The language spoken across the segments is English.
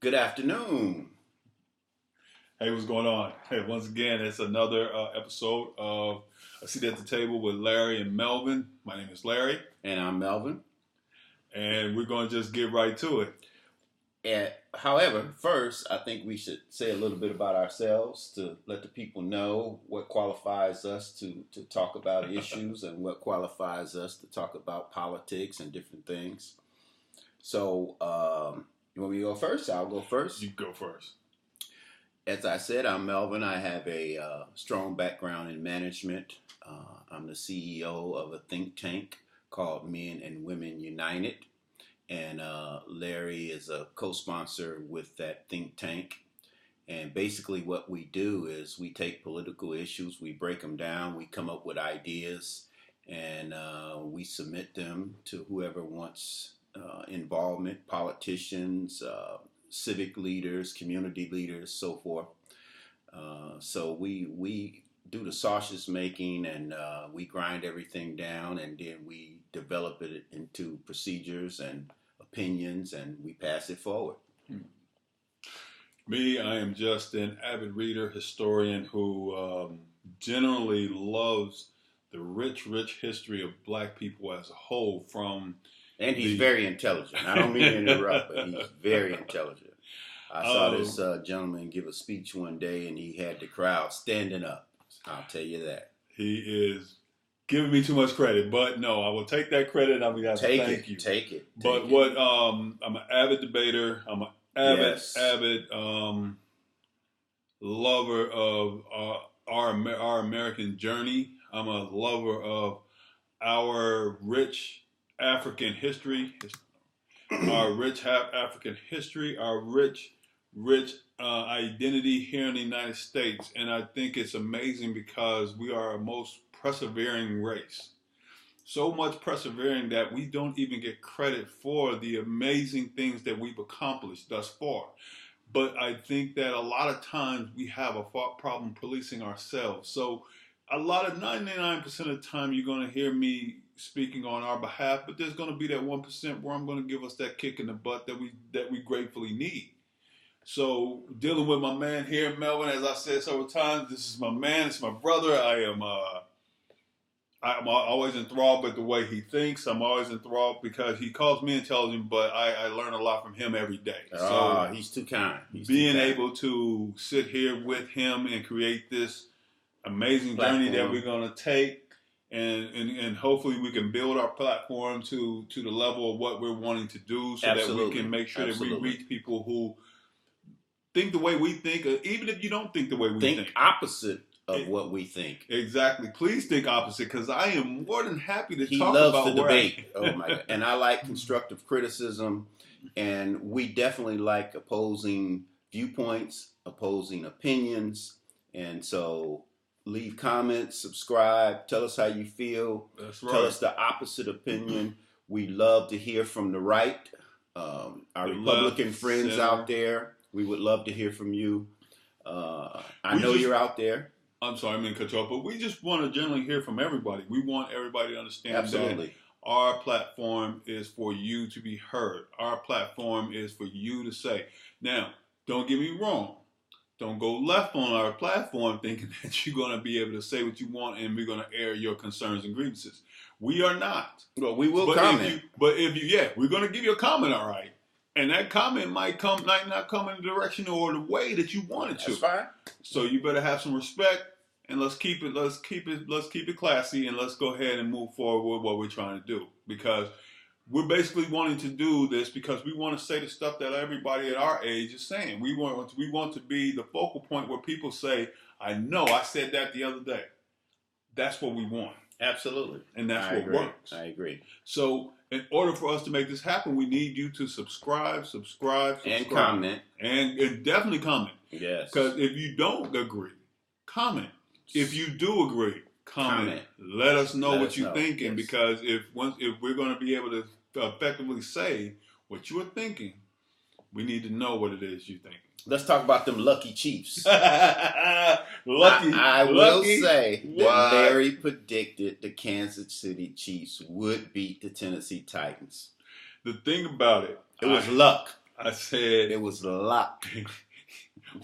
Good afternoon. Hey, what's going on? Hey, once again, it's another episode of A Seat at the Table with Larry and Melvin. My name is Larry, And I'm Melvin. and we're going to just get right to it. However, first, I think we should say a little bit about ourselves to let the people know what qualifies us to talk about issues and what qualifies us to talk about politics and different things. So, you want me to go first? I'll go first. You go first. As I said, I'm Melvin. I have a strong background in management. I'm the CEO of a think tank called Men and Women United. And Larry is a co-sponsor with that think tank. And basically what we do is we take political issues, we break them down, we come up with ideas, and we submit them to whoever wants involvement, politicians, civic leaders, community leaders, so forth. So we do the sausage making, and we grind everything down, and then we develop it into procedures and opinions, and we pass it forward. Me, I am just an avid reader, historian who generally loves the rich history of Black people as a whole. And he's very intelligent. I don't mean to interrupt, but he's very intelligent. I saw this gentleman give a speech one day, and he had the crowd standing up. I'll tell you that. He is giving me too much credit, but no, I will take that credit. I mean, thank you. Take it. But what? I'm an avid debater. I'm an avid lover of our American journey. I'm a lover of our rich African history, our rich African history, our rich identity here in the United States. And I think it's amazing because we are a most persevering race. So much persevering that we don't even get credit for the amazing things that we've accomplished thus far. But I think that a lot of times we have a problem policing ourselves. So a lot of 99% of the time you're going to hear me speaking on our behalf, but there's going to be that 1% where I'm going to give us that kick in the butt that we gratefully need. So dealing with my man here, Melvin, as I said several times, this is my man, it's my brother. I'm always enthralled with the way he thinks. I'm always enthralled because he calls me intelligent, but I learn a lot from him every day. So he's too kind. Being able to sit here with him and create this amazing journey that we're going to take, and hopefully we can build our platform to the level of what we're wanting to do, so that we can make sure that we reach people who think the way we think, or even if you don't think the way we think. Opposite of what we think. Exactly. Please think opposite, because I am more than happy to talk about the debate. Oh my God. And I like constructive criticism, and we definitely like opposing viewpoints, opposing opinions. And so leave comments, subscribe, tell us how you feel. That's right. Tell us the opposite opinion. We love to hear from the right. Our Republican friends out there, we would love to hear from you. I know you're out there. I'm sorry, I'm in control, but we just want to generally hear from everybody. We want everybody to understand that our platform is for you to be heard. Our platform is for you to say. Now, don't get me wrong. Don't go left on our platform thinking that you're going to be able to say what you want and we're going to air your concerns and grievances. We are not. Well, we will comment. We're going to give you a comment, all right. And that comment might not come in the direction or the way that you want it to. That's fine. So you better have some respect, and let's keep it classy, and let's go ahead and move forward with what we're trying to do. Because we're basically wanting to do this because we want to say the stuff that everybody at our age is saying. We want to be the focal point where people say, "I know, I said that the other day." That's what we want. Absolutely. And that's what works. I agree. So in order for us to make this happen, we need you to subscribe. And comment. And definitely comment. Yes. Because if you don't agree, comment. If you do agree, comment. Let us know what you're thinking. Yes. Because if we're going to be able to effectively say what you're thinking, we need to know what it is you're thinking. Let's talk about them lucky Chiefs. I will say that Larry predicted the Kansas City Chiefs would beat the Tennessee Titans. The thing about it was luck. I said, It was luck.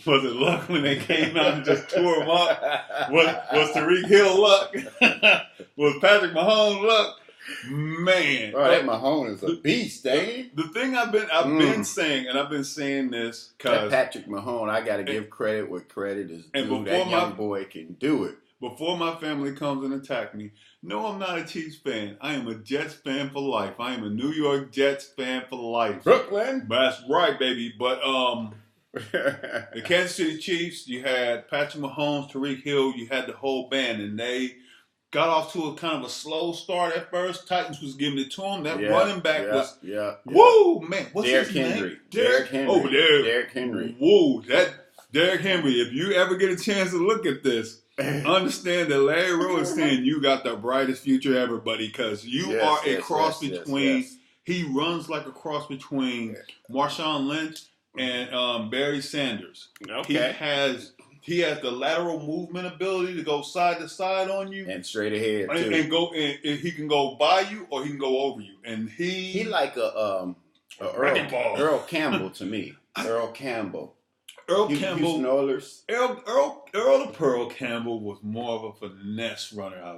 was it luck when they came out and just tore him up? Was Tyreek Hill luck? Was Patrick Mahomes luck? Man, Bro, that Mahomes is a beast, ain't the thing I've been saying, and I've been saying this that because Patrick Mahomes, I got to give credit where credit is due. That young boy can do it. Before my family comes and attack me, no, I'm not a Chiefs fan. I am a Jets fan for life. I am a New York Jets fan for life. Brooklyn. That's right, baby. But the Kansas City Chiefs, you had Patrick Mahomes, Tyreek Hill, you had the whole band, and they got off to a kind of a slow start at first. Titans was giving it to him. That running back was, whoa, man. What's Derrick his Henry. name? Derrick Henry. Over there. Derrick Henry. Whoa, that Derrick Henry. If you ever get a chance to look at this, understand that Larry Rowe is saying you got the brightest future ever, buddy, because you are a cross between. He runs like a cross between Marshawn Lynch and Barry Sanders. Okay. He has the lateral movement ability to go side to side on you and straight ahead too. And go. And he can go by you or he can go over you. And he like a Earl Campbell to me. Earl Campbell. Houston Oilers. Earl the Pearl Campbell was more of a finesse runner. I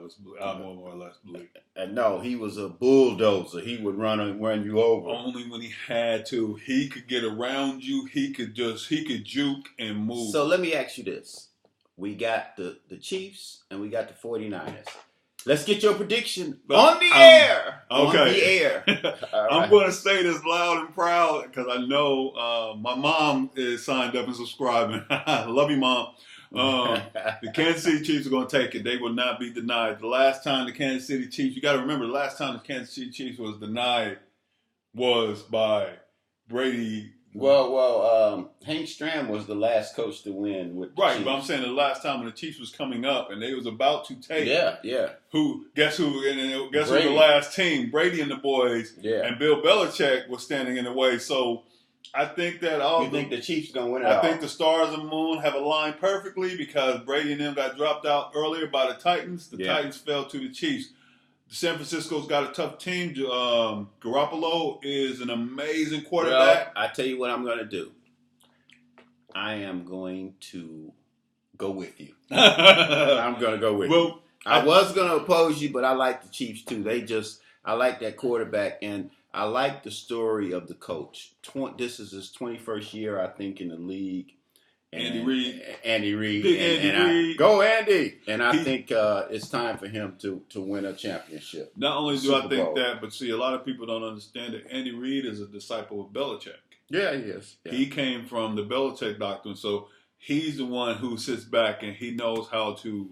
more or less believe. And no, he was a bulldozer. He would run you over. Only when he had to. He could get around you. He could juke and move. So let me ask you this: we got the Chiefs and we got the 49ers. Let's get your prediction on the air. Okay. On the air. I'm going to say this loud and proud because I know my mom is signed up and subscribing. Love you, Mom. The Kansas City Chiefs are going to take it. They will not be denied. The last time the Kansas City Chiefs, you got to remember, the last time the Kansas City Chiefs was denied was by Brady. Well, Hank Stram was the last coach to win with the right, Chiefs. But I'm saying the last time when the Chiefs was coming up and they was about to take. Yeah. Guess who the last team? Brady and the boys. Yeah. And Bill Belichick was standing in the way. So I think that You think the Chiefs gonna win it? I think the stars and moon have aligned perfectly because Brady and them got dropped out earlier by the Titans. The Titans fell to the Chiefs. San Francisco's got a tough team. Garoppolo is an amazing quarterback. Well, I tell you what I'm going to do. I am going to go with you. I'm going to go with you. I was going to oppose you, but I like the Chiefs too. I like that quarterback, and I like the story of the coach. This is his 21st year, I think, in the league. Andy Reid. Big Andy Reid. Go Andy! And I think it's time for him to win a championship. Not only do I think that, but see, a lot of people don't understand that Andy Reid is a disciple of Belichick. Yeah, he is. Yeah. He came from the Belichick doctrine, so he's the one who sits back and he knows how to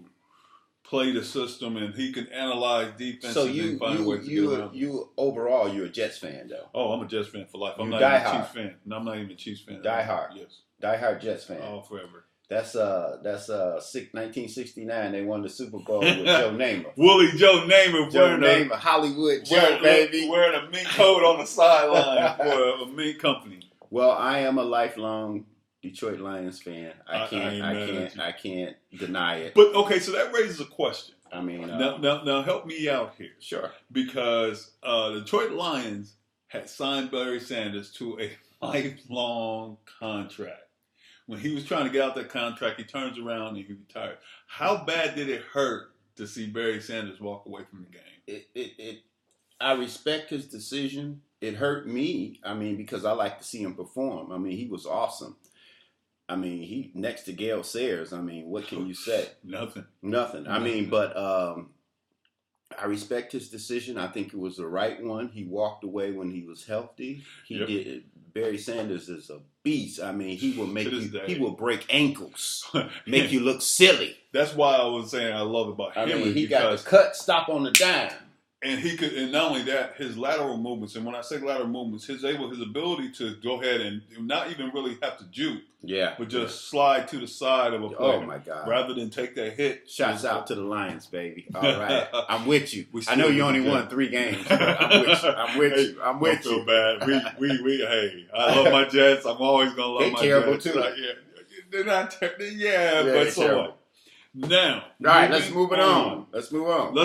play the system and he can analyze defense and find ways to get around. Overall, you're a Jets fan, though. Oh, I'm a Jets fan for life. I'm not even a Chiefs fan. No, I'm not even a Chiefs fan. Die hard. Yes. Die-hard Jets fan. Oh, forever. That's 1969. They won the Super Bowl with Joe Namath. Willie Joe Namath. Hollywood Joe, baby. Wearing a mink coat on the sideline for a mink company. Well, I am a lifelong Detroit Lions fan. I can't deny it. But okay, so that raises a question. I mean, now help me out here. Sure. Because the Detroit Lions had signed Barry Sanders to a lifelong contract. When he was trying to get out that contract, he turns around and he retired. How bad did it hurt to see Barry Sanders walk away from the game? I respect his decision. It hurt me. I mean, because I like to see him perform. I mean, he was awesome. I mean, he next to Gale Sayers. I mean, what can you say? Nothing. I mean, but I respect his decision. I think it was the right one. He walked away when he was healthy. He did. Barry Sanders is a beast. I mean, he will break ankles, make you look silly. That's why I was saying I love about him. I mean, he got the cut, stop on the dime. And he could, and not only that, his lateral movements. And when I say lateral movements, his ability to go ahead and not even really have to juke, but just slide to the side of a player. Oh my God! Rather than take that hit. Shouts out to the Lions, baby. All right, I'm with you. I know you only won 3 games. I'm with you. I'm with you. Don't feel bad. Hey, I love my Jets. I'm always gonna love my Jets. They're terrible too. They're not. But so what? Now, all right, let's move on. Let's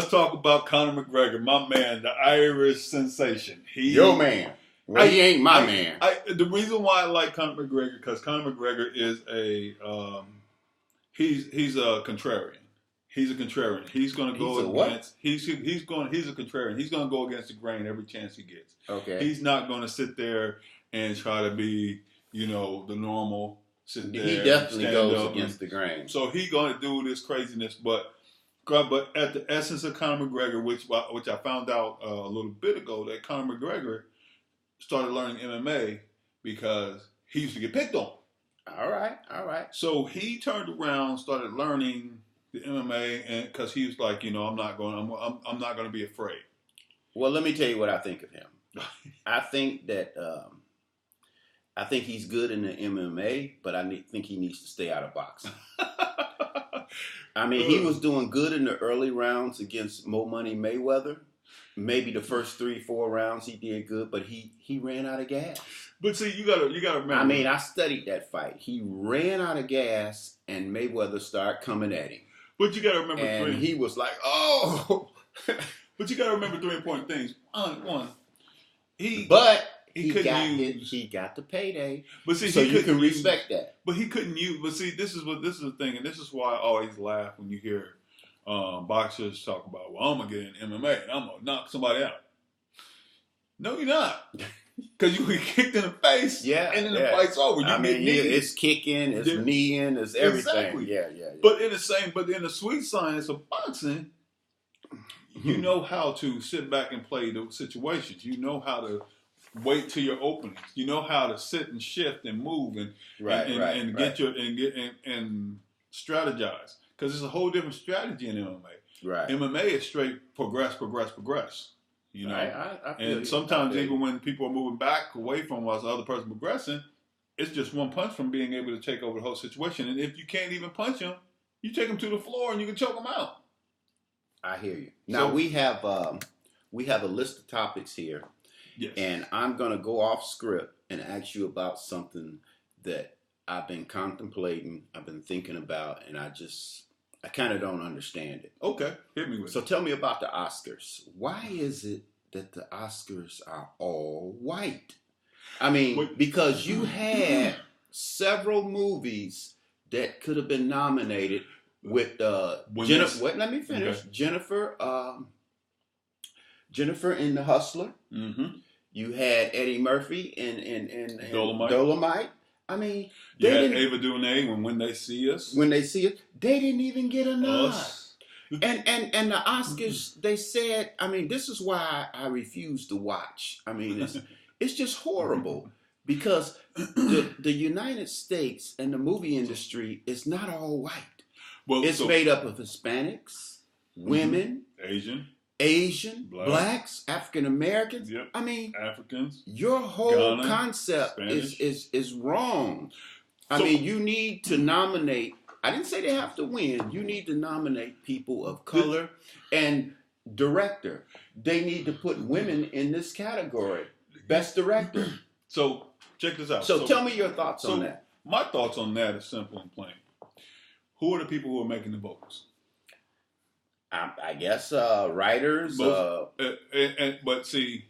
talk about Conor McGregor, my man, the Irish sensation. Your man. Well, he ain't my man. The reason why I like Conor McGregor because Conor McGregor is he's a contrarian. He's a contrarian. He's going to go against. He's a contrarian. He's going to go against the grain every chance he gets. Okay. He's not going to sit there and try to be, the normal. Sit there. He definitely goes against the grain. So he's going to do this craziness, but at the essence of Conor McGregor, which I found out a little bit ago, that Conor McGregor started learning MMA because he used to get picked on. All right. So he turned around, started learning the MMA, and because he was like, I'm not going to be afraid. Well, let me tell you what I think of him. I think that I think he's good in the MMA, but I think he needs to stay out of boxing. I mean, he was doing good in the early rounds against Mo Money Mayweather. Maybe the first 3-4 rounds he did good, but he ran out of gas. But see, you gotta remember. I mean, I studied that fight. He ran out of gas, and Mayweather started coming at him. But you gotta remember, and he was like, "Oh!" But you gotta remember 3 important things. One, he got the payday. But see, so you can respect that. But he couldn't use. But see, this is the thing, and this is why I always laugh when you hear boxers talk about, "Well, I'm gonna get in MMA and I'm gonna knock somebody out." No, you're not, because you get kicked in the face. Yeah, and then the fight's over. It's kicking, it's kneeing, it's everything. Exactly. Yeah. But in the sweet science of boxing, you know how to sit back and play the situations. You know how to wait till your openings. You know how to sit and shift and move and strategize, because it's a whole different strategy in MMA. Right. MMA is straight progress. And sometimes even when people are moving back away from us, the other person progressing, it's just one punch from being able to take over the whole situation. And if you can't even punch them, you take them to the floor and you can choke them out. I hear you. Now we have a list of topics here. Yes. And I'm going to go off script and ask you about something that I've been contemplating, I've been thinking about, and I kind of don't understand it. Okay, hit me with it. So tell me about the Oscars. Why is it that the Oscars are all white? I mean, because you had several movies that could have been nominated with Jennifer. Wait, let me finish. Okay. Jennifer in The Hustler. Mm-hmm. You had Eddie Murphy in Dolomite. I mean, you had Ava DuVernay When They See Us. When They See Us, they didn't even get a nod. And the Oscars, they said, I mean, this is why I refuse to watch. I mean, it's just horrible, because the United States and the movie industry is not all white. Well, it's made up of Hispanics, women, Asian, blacks, African Americans. Yep. I mean, Africans. Your whole concept is wrong. I mean, you need to nominate. I didn't say they have to win. You need to nominate people of color and director. They need to put women in this category. Best director. So check this out. So tell me your thoughts on that. My thoughts on that is simple and plain. Who are the people who are making the votes? I guess writers. But see,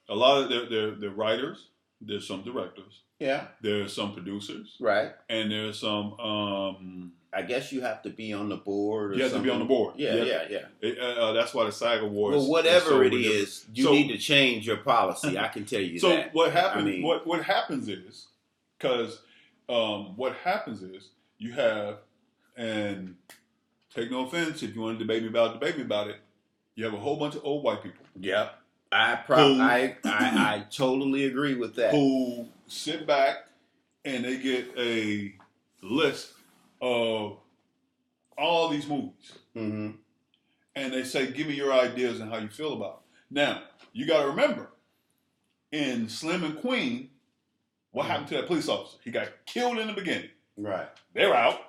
a lot of they're writers. There's some directors. Yeah. There's some producers. Right. And there's some. I guess you have to be on the board. You have to be on the board. Yeah. That's why the SAG Awards. Well, whatever it is, you need to change your policy. I can tell you that. So what happens? I mean, what happens is, because what happens is you have, and take no offense if you want to debate me about it. You have a whole bunch of old white people. Yep. I totally agree with that. Who sit back and they get a list of all these movies. Mm-hmm. And they say, give me your ideas and how you feel about it. Now, you got to remember, in Slim and Queen, what happened to that police officer? He got killed in the beginning. Right. They're out.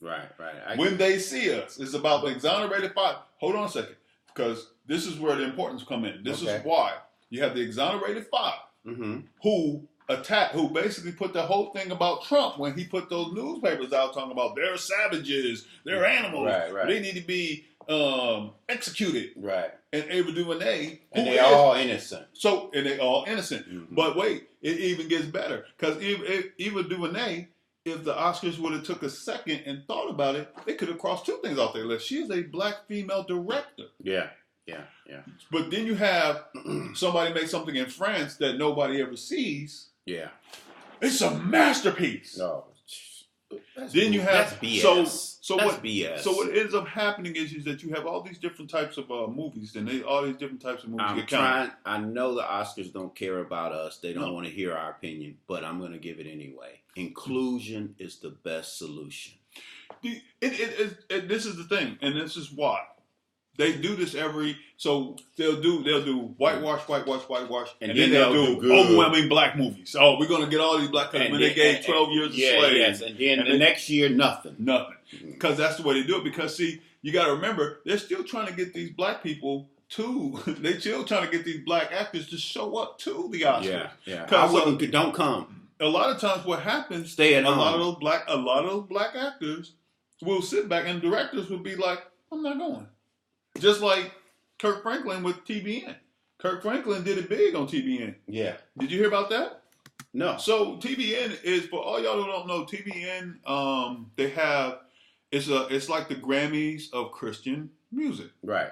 Right. When They See Us, it's about the exonerated five. Hold on a second, because this is where the importance come in. This is why you have the exonerated five who basically put the whole thing about Trump when he put those newspapers out talking about they're savages, they're animals, they need to be executed. Right. And Ava DuVernay, and they all innocent. And they all innocent. Mm-hmm. But wait, it even gets better because Ava DuVernay, if the Oscars would have took a second and thought about it, they could have crossed two things off their list. She is a black female director. Yeah. But then you have somebody make something in France that nobody ever sees. Yeah. It's a masterpiece. No. Then you have that's BS. So that's what? BS. So what ends up happening is that you have all these different types of movies, and all these different types of movies. I know the Oscars don't care about us; they don't want to hear our opinion, but I'm going to give it anyway. Inclusion is the best solution. This is the thing, and this is why they do this so they'll do whitewash, and then they'll do overwhelming black movies. Oh, we're going to get all these black people. When they gave 12 years of slaves. Yes, and then the next year, nothing. Because that's the way they do it. Because, see, you got to remember, they're still trying to get these black people they're still trying to get these black actors to show up to the Oscars. Yeah. Don't come. A lot of times what happens, stay at home. A lot of those black actors will sit back and directors will be like, I'm not going. Just like Kirk Franklin with TBN. Kirk Franklin did it big on TBN. Yeah. Did you hear about that? No. So TBN is, for all y'all who don't know, TBN, they have, it's like the Grammys of Christian music. Right.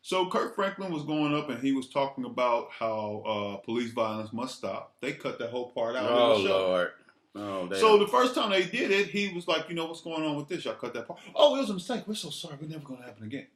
So Kirk Franklin was going up and he was talking about how police violence must stop. They cut that whole part out of the show. Lord. Oh, so the first time they did it, he was like, what's going on with this? Y'all cut that part. Oh, it was a mistake. We're so sorry. We're never going to happen again.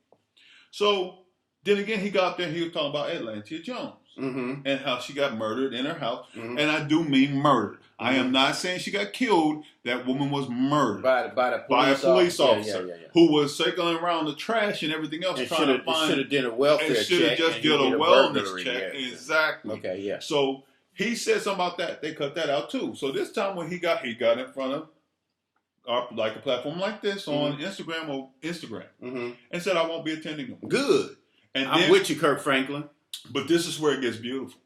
So then again, he got there and he was talking about Atlantia Jones and how she got murdered in her house. And I do mean murdered. I am not saying she got killed. That woman was murdered by a police officer who was circling around the trash and everything else trying to find. Should have did a welfare check. Should have just did a wellness check. Yeah. Exactly. Okay. Yeah. So he said something about that. They cut that out too. So this time when he got in front of like a platform like this on Instagram and said, I won't be attending them. Good. And I'm with you, Kirk Franklin. But this is where it gets beautiful.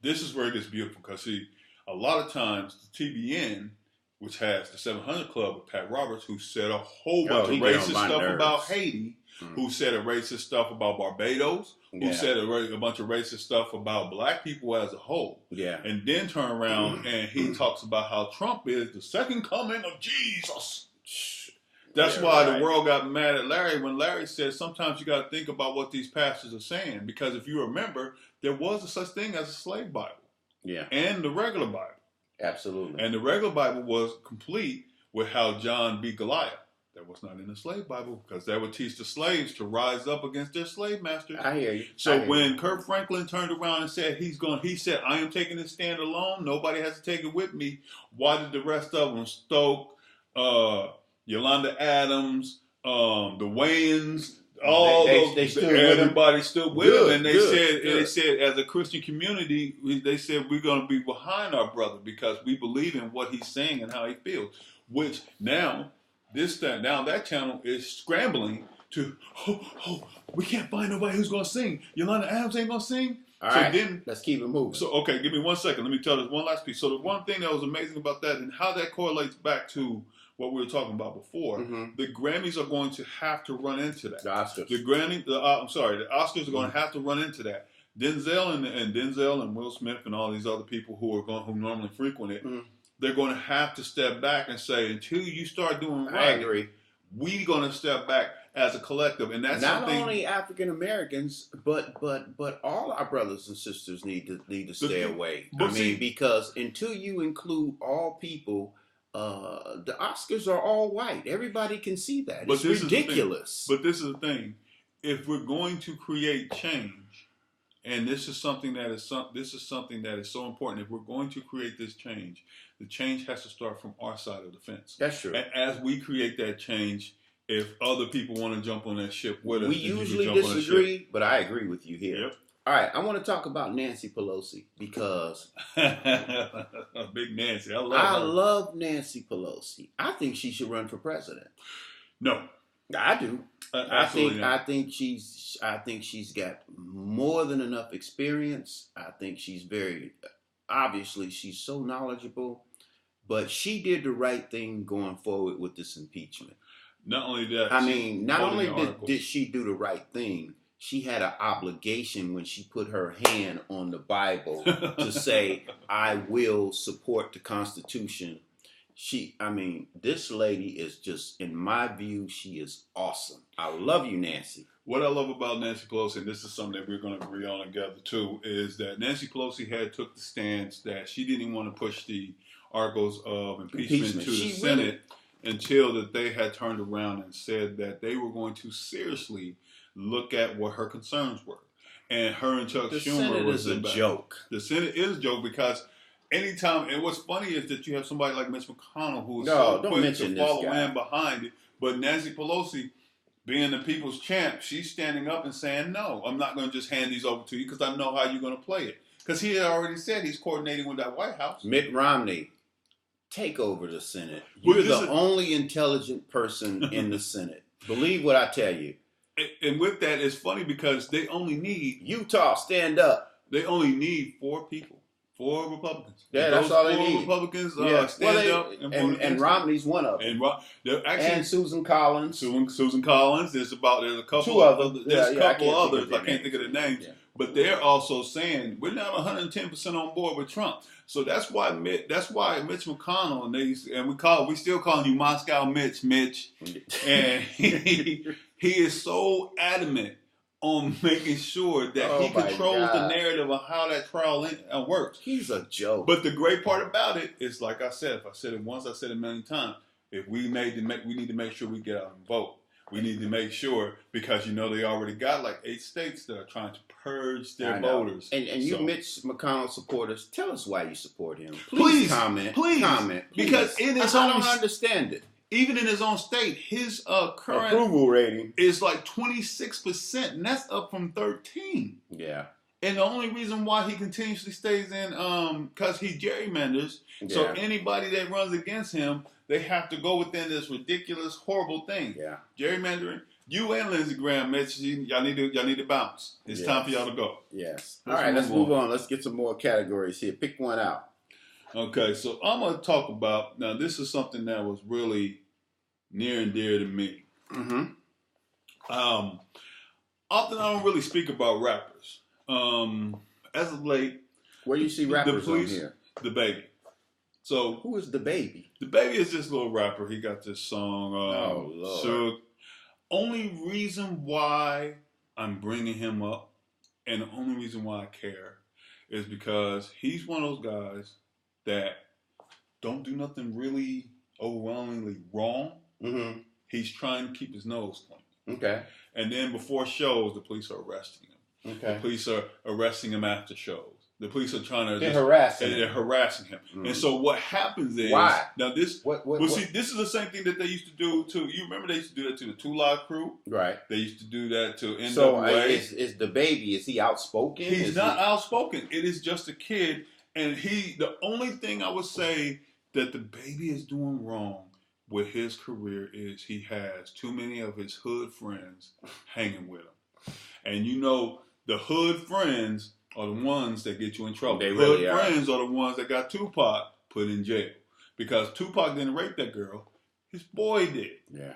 Because, see, a lot of times the TBN, which has the 700 Club with Pat Roberts, who said a whole bunch of racist stuff about Haiti, who said a racist stuff about Barbados, who said a bunch of racist stuff about black people as a whole. Yeah. And then turn around and he talks about how Trump is the second coming of Jesus. That's why the world got mad at Larry when Larry said sometimes you got to think about what these pastors are saying. Because if you remember, there was a such thing as a slave Bible. Yeah. And the regular Bible. Absolutely. And the regular Bible was complete with how John beat Goliath. That was not in the slave Bible because that would teach the slaves to rise up against their slave masters. I hear you. So when Kirk Franklin turned around and said he said, I am taking this stand alone. Nobody has to take it with me. Why did the rest of them, Stoke, Yolanda Adams, the Wayans, everybody stood with him, and they said, as a Christian community, they said we're going to be behind our brother because we believe in what he's saying and how he feels. Which now that channel is scrambling to we can't find nobody who's going to sing. Yolanda Adams ain't going to sing. All right, then let's keep it moving. So okay, give me 1 second. Let me tell this one last piece. So the one thing that was amazing about that and how that correlates back to what we were talking about before, the Grammys are going to have to run into that. The Oscars. The Oscars are going to have to run into that. Denzel and Will Smith and all these other people who normally frequent it, they're going to have to step back and say, until you start doing right, I agree. We're going to step back as a collective, and that's not only African Americans, but all our brothers and sisters need to stay away. Because until you include all people. The Oscars are all white. Everybody can see that. It's ridiculous. But this is the thing: if we're going to create change, and this is something that is so important. If we're going to create this change, the change has to start from our side of the fence. That's true. And as we create that change, if other people want to jump on that ship with us, we usually disagree, but I agree with you here. Yep. All right, I want to talk about Nancy Pelosi because big Nancy. I love Nancy Pelosi. I think she should run for president. No, I do. I think she's got more than enough experience. I think she's she's so knowledgeable, but she did the right thing going forward with this impeachment. Not only that, I mean, not only articles. did she do the right thing, she had an obligation when she put her hand on the Bible to say, "I will support the Constitution." This lady is just, in my view, she is awesome. I love you, Nancy. What I love about Nancy Pelosi, and this is something that we're going to agree on together too, is that Nancy Pelosi took the stance that she didn't even want to push the articles of impeachment to the Senate until that they had turned around and said that they were going to seriously look at what her concerns were. And her and Chuck Schumer Senate was a joke. The Senate is a joke because anytime, and what's funny is that you have somebody like Mitch McConnell who is so quick to follow in behind it, but Nancy Pelosi, being the people's champ, she's standing up and saying, "No, I'm not going to just hand these over to you because I know how you're going to play it." Because he had already said he's coordinating with that White House. Mitt Romney, take over the Senate. You're the only intelligent person in the Senate. Believe what I tell you. And with that, it's funny because they only need... Utah, stand up. They only need 4 people. 4 Republicans. Yeah, that's all they need. 4 Republicans stand up. And Romney's one of them. And Susan Collins. Susan Collins. There's a couple 2 others. There's a couple others. I can't think of their names. Yeah. But they're also saying we're not 110% on board with Trump. So that's why Mitch McConnell we still call you Moscow Mitch, and he is so adamant on making sure that he controls the narrative of how that trial works. He's a joke. But the great part about it is, like I said, if I said it once, I said it many times. If we need to make sure we get out and vote. We need to make sure, because they already got like 8 states that are trying to purge their voters. And you Mitch McConnell supporters, tell us why you support him. Please comment. Because I don't understand it. Even in his own state, his current approval rating is like 26%, and that's up from 13. Yeah. And the only reason why he continuously stays in, because he gerrymanders. Yeah. So anybody that runs against him, they have to go within this ridiculous, horrible thing. Yeah. Gerrymandering. You and Lindsey Graham, Mitch, y'all need to bounce. It's time for y'all to go. Yes. All right, let's move on. Let's get some more categories here. Pick one out. Okay, so I'm going to talk about, now this is something that was really near and dear to me. Mm-hmm. Often I don't really speak about rappers. As of late, where do you see rappers on here? The Baby. So who is The Baby? The Baby is this little rapper. He got this song. Lord. So only reason why I'm bringing him up, and the only reason why I care, is because he's one of those guys that don't do nothing really overwhelmingly wrong. Mm-hmm. He's trying to keep his nose clean. Okay. And then before shows, the police are arresting him. Okay. The police are arresting him after shows. The police are trying to... They're harassing him. Mm-hmm. And so what happens is... Why? Now this... See, this is the same thing that they used to do to... You remember they used to do that to the 2 Live Crew? Right. They used to do that to NWA. So is The Baby, is he outspoken? He's not outspoken. It is just a kid. And the only thing I would say that The Baby is doing wrong with his career is he has too many of his hood friends hanging with him. And the hood friends are the ones that get you in trouble. They really are. Hood friends are the ones that got Tupac put in jail. Because Tupac didn't rape that girl. His boy did. Yeah.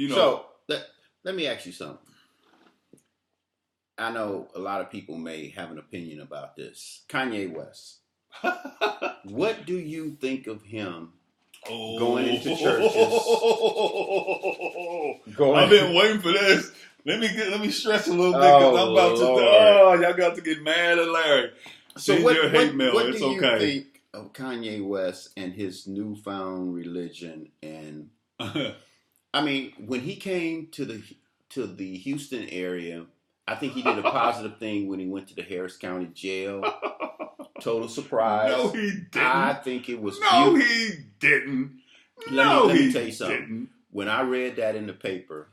So, let me ask you something. I know a lot of people may have an opinion about this. Kanye West. What do you think of him going into churches? I've been waiting for this. Let me stretch a little bit because I'm about to. Y'all got to get mad at Larry. So what do you think of Kanye West and his newfound religion? And I mean, when he came to the Houston area, I think he did a positive thing when he went to the Harris County Jail. Total surprise. No, he didn't. I think it was beautiful. He didn't. Let me tell you something. When I read that in the paper,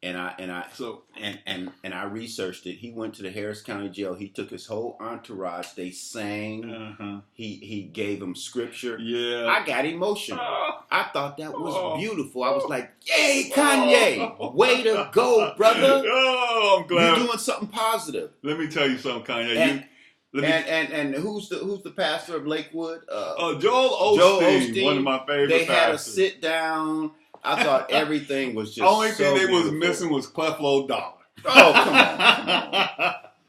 and I researched it, he went to the Harris County Jail. He took his whole entourage. They sang. Uh-huh. He gave them scripture. Yeah. I got emotional. I thought that was beautiful. I was like, "Yay, Kanye! Way to go, brother! Oh, I'm glad you're doing something positive." Let me tell you something, Kanye. And who's the pastor of Lakewood? Joel Osteen, one of my favorite pastors. They had a sit down. I thought everything was just only so thing they beautiful. was missing was Cleflo Dollar. Oh, come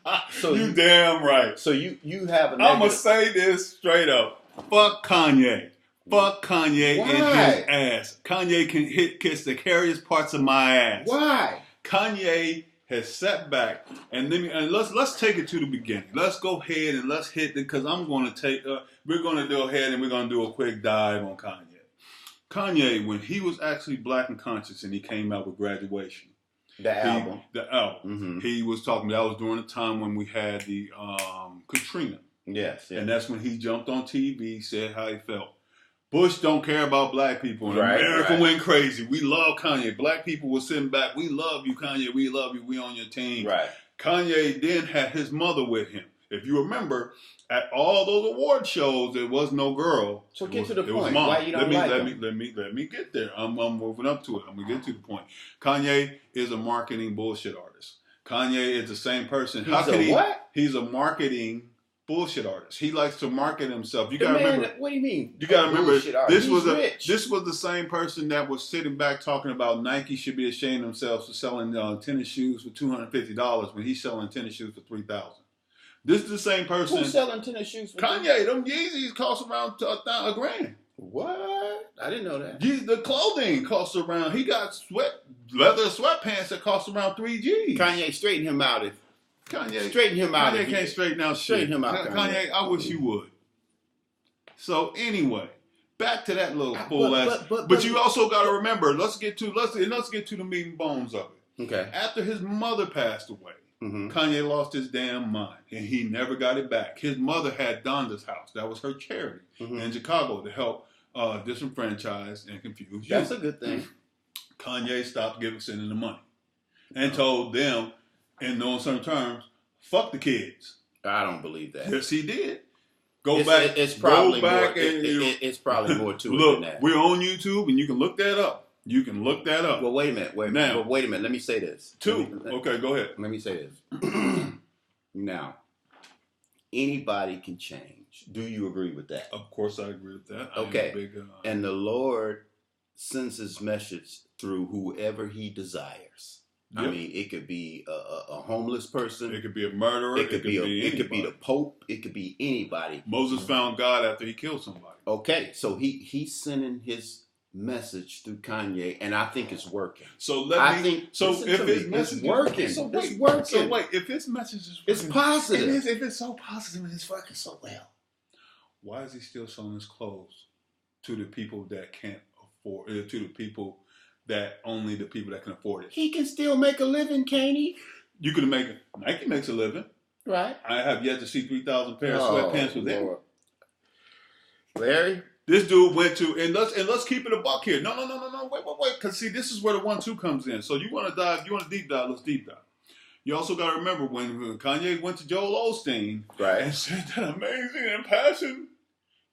on. So you damn right. So you have a I'm negative. gonna say this straight up. Fuck Kanye. Fuck Kanye Why? in his ass. Kanye can kiss the hairiest parts of my ass. Why? Kanye has sat back and let's take it to the beginning. Let's go ahead and let's hit it because I'm going to take. We're going to go ahead and we're going to do a quick dive on Kanye. Kanye, when he was actually black and conscious and he came out with Graduation, The album. Mm-hmm. He was talking. That was during the time when we had the Katrina. Yes. And that's when he jumped on TV, said how he felt. Bush don't care about black people. And America went crazy. We love Kanye. Black people were sitting back. We love you, Kanye. We love you. We on your team. Right. Kanye then had his mother with him. If you remember, at all those award shows, there was no girl. So get to the point. Why you don't let like me, him? Let me get there. I'm moving up to it. I'm going to get to the point. Kanye is a marketing bullshit artist. Kanye is the same person. What? He's a marketing bullshit artist. He likes to market himself. You gotta remember. What do you mean? You gotta remember. This was rich. This was the same person that was sitting back talking about Nike should be ashamed of themselves for selling tennis shoes for $250 when he's selling tennis shoes for $3,000. This is the same person. Who's selling tennis shoes? For Kanye. Them Yeezys cost around $1,000. What? I didn't know that. The clothing costs around. He got leather sweatpants that cost around $3,000. Kanye, straighten him out. Kanye can't straighten out shit. Straighten him out, Kanye, I wish you would. So anyway, back to that little fool ass. But you also got to remember. Let's get to the meat and bones of it. Okay. After his mother passed away, Kanye lost his damn mind, and he never got it back. His mother had Donda's House. That was her charity in Chicago to help disenfranchise and confuse youth. That's a good thing. Kanye stopped sending the money and told them, in no uncertain terms, fuck the kids. I don't believe that. Yes, he did. It's probably more to it than that. We're on YouTube, and you can look that up. Well, wait a minute. Wait a minute. Let me say this. Okay, go ahead. Let me say this. Now, anybody can change. Do you agree with that? Of course, I agree with that. Okay. And the Lord sends His message through whoever He desires. Yep. I mean, it could be a homeless person. It could be a murderer. It could be the Pope. It could be anybody. Moses found God after he killed somebody. Okay, so he's sending his message through Kanye, and I think it's working. If his message is working, it's working. So wait, if his message is working, it's positive. If it's so positive and it's working so well, why is he still selling his clothes to the people that can't afford? To the people that only the people that can afford it. He can still make a living, can't he? You can make it. Nike makes a living, right? I have yet to see 3,000 pairs of sweatpants with them. Larry, this dude went to let's keep it a buck here. No. Wait. Because see, this is where the 1-2 comes in. So you want to deep dive? Let's deep dive. You also got to remember when Kanye went to Joel Osteen, right, and said that amazing and passion.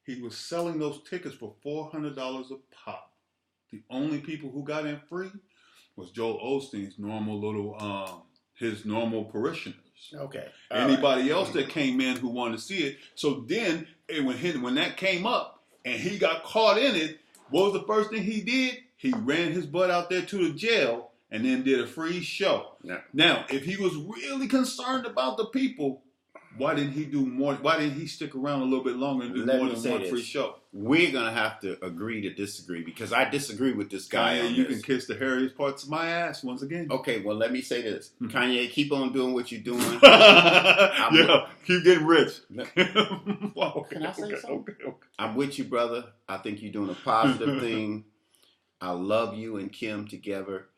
He was selling those tickets for $400 a pop. The only people who got in free was Joel Osteen's his normal parishioners. Okay. Anybody else that came in who wanted to see it. So then, when that came up and he got caught in it, what was the first thing he did? He ran his butt out there to the jail and then did a free show. Yeah. Now, if he was really concerned about the people, why didn't he do more? Why didn't he stick around a little bit longer and do more than one free show? We're going to have to agree to disagree because I disagree with this guy. Kanye, you can kiss the hairiest parts of my ass once again. Okay, well, let me say this. Kanye, keep on doing what you're doing. Keep getting rich. Wow, can I say something? Okay. I'm with you, brother. I think you're doing a positive thing. I love you and Kim together.